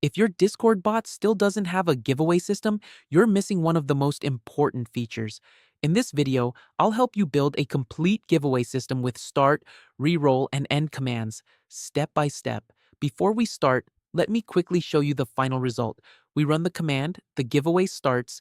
If your Discord bot still doesn't have a giveaway system, you're missing one of the most important features. In this video, I'll help you build a complete giveaway system with start, reroll, and end commands, step by step. Before we start, let me quickly show you the final result. We run the command, the giveaway starts,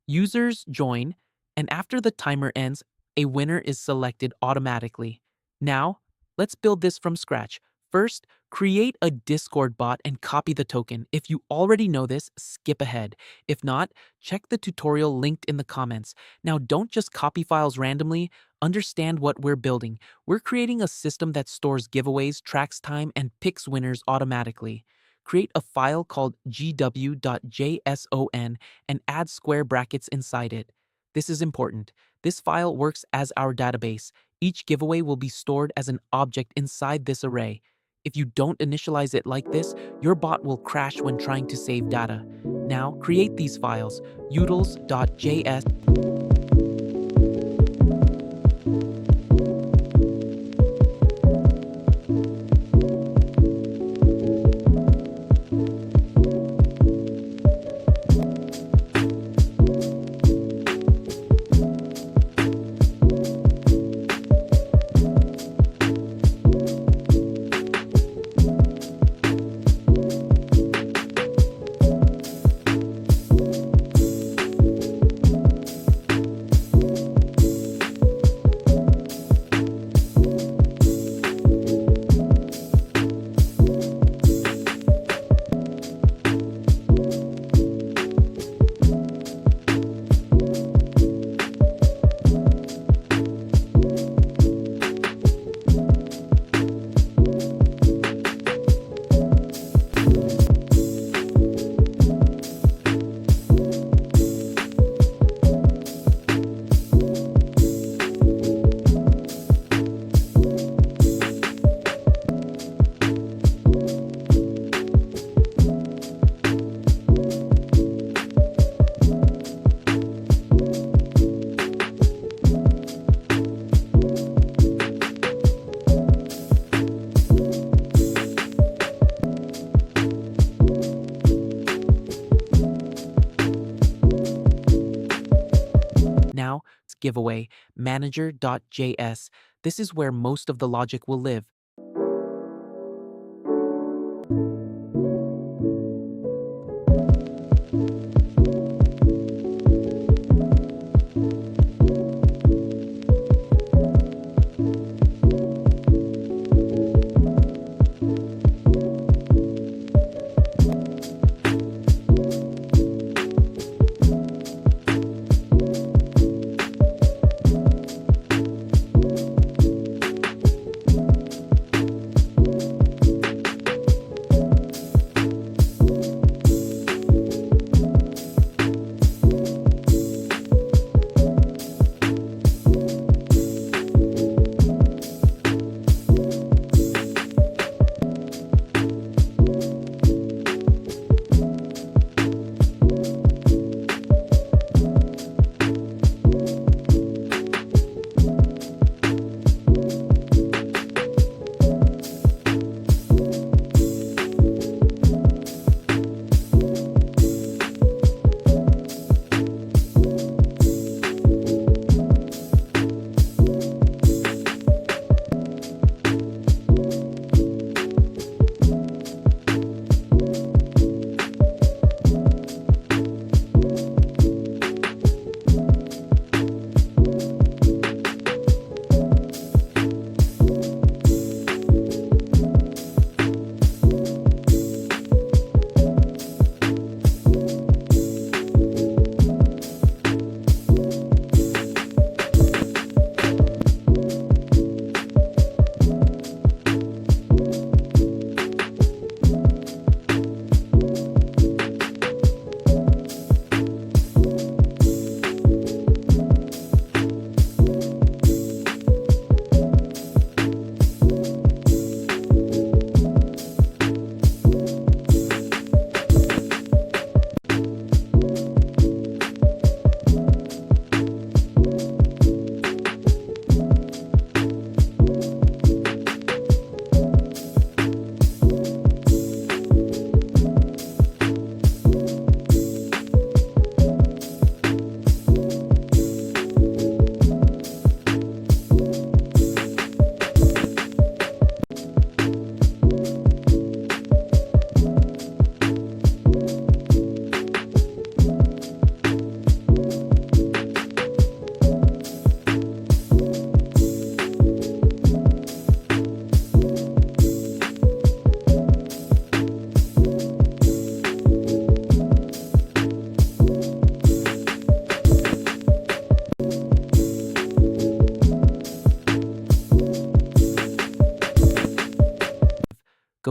users join, and after the timer ends, a winner is selected automatically. Now, let's build this from scratch. First, create a Discord bot and copy the token. If you already know this, skip ahead. If not, check the tutorial linked in the comments. Now, don't just copy files randomly. Understand what we're building. We're creating a system that stores giveaways, tracks time, and picks winners automatically. Create a file called gw.json and add square brackets inside it. This is important. This file works as our database. Each giveaway will be stored as an object inside this array. If you don't initialize it like this, your bot will crash when trying to save data. Now, create these files, utils.js. Now, it's giveawayManager.js. This is where most of the logic will live.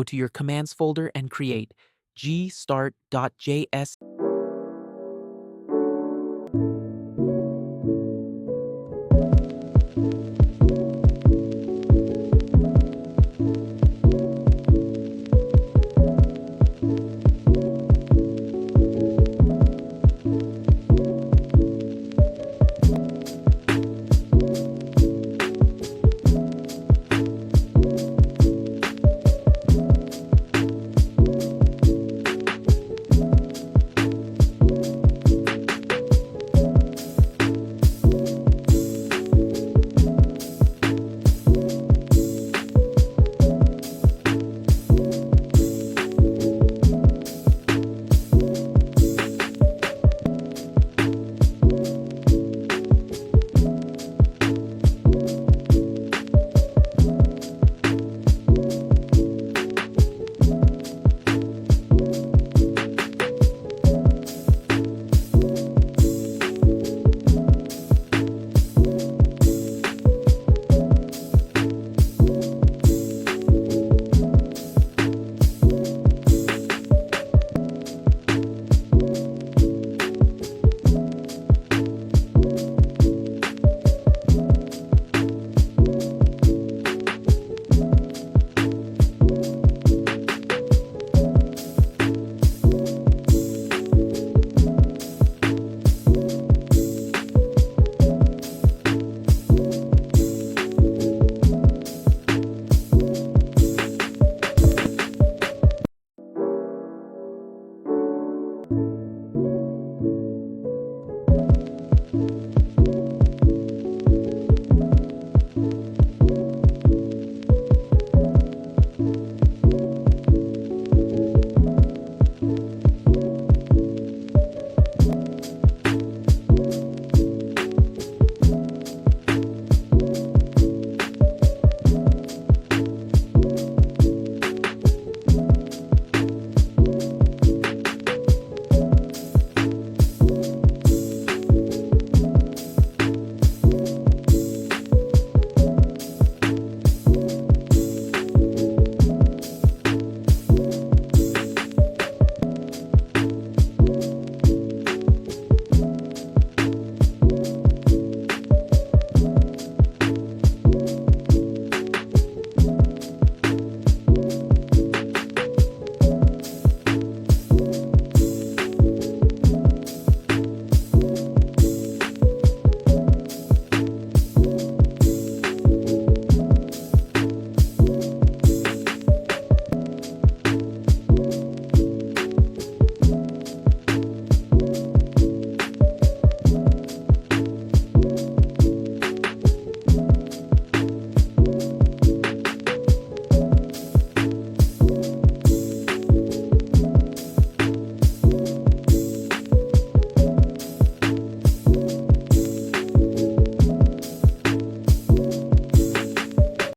go to your commands folder and create gstart.js.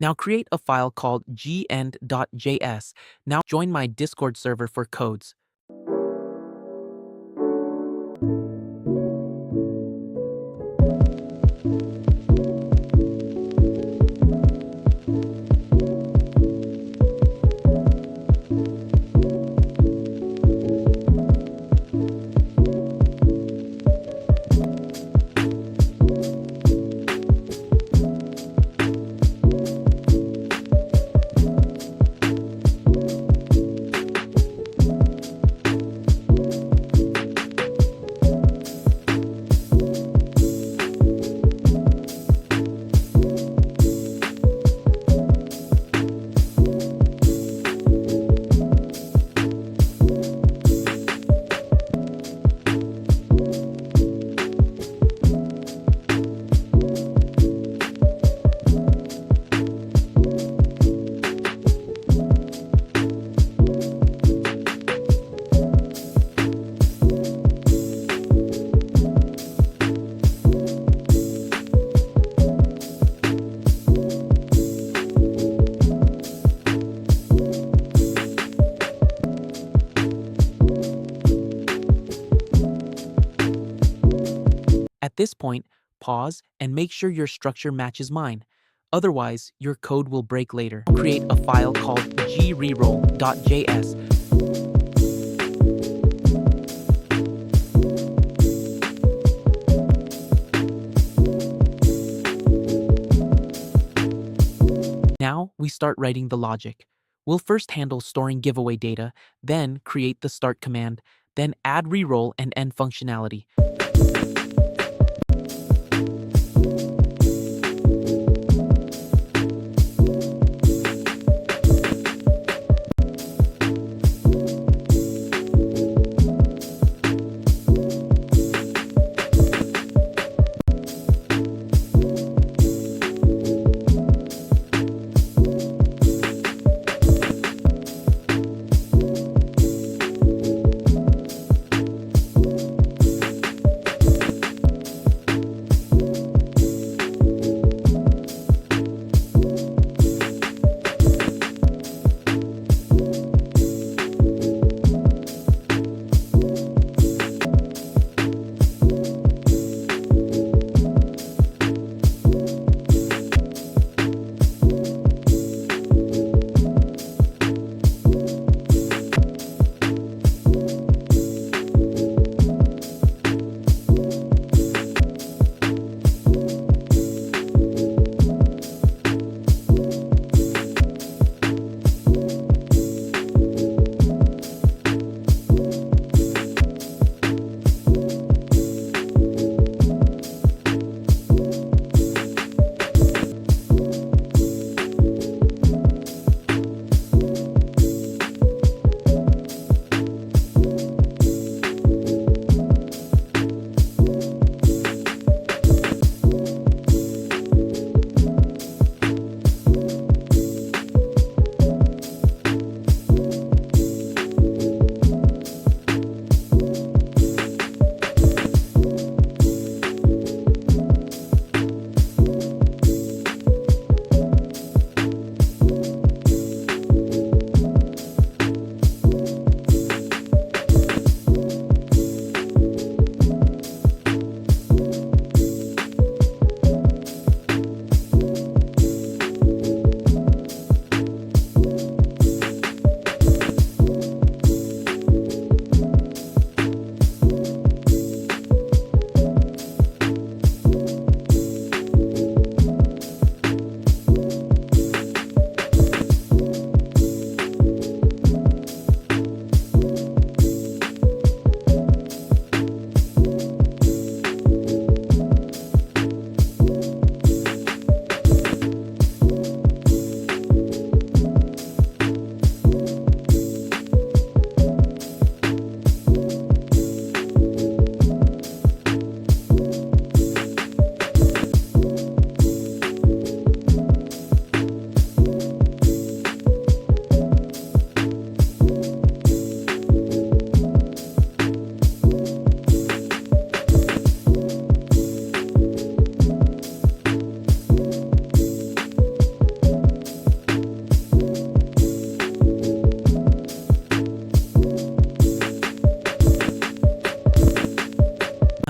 Now create a file called gend.js. Now join my Discord server for codes. At this point, pause and make sure your structure matches mine. Otherwise, your code will break later. Create a file called greroll.js. Now we start writing the logic. We'll first handle storing giveaway data, then create the start command, then add reroll and end functionality.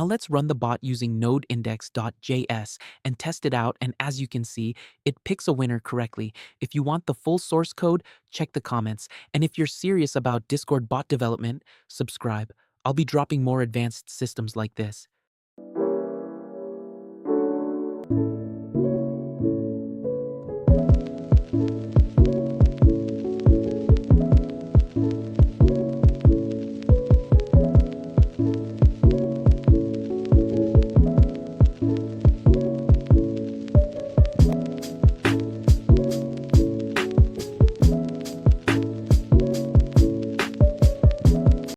Now let's run the bot using Node.js and test it out, and as you can see, it picks a winner correctly. If you want the full source code, check the comments. And if you're serious about Discord bot development, subscribe. I'll be dropping more advanced systems like this.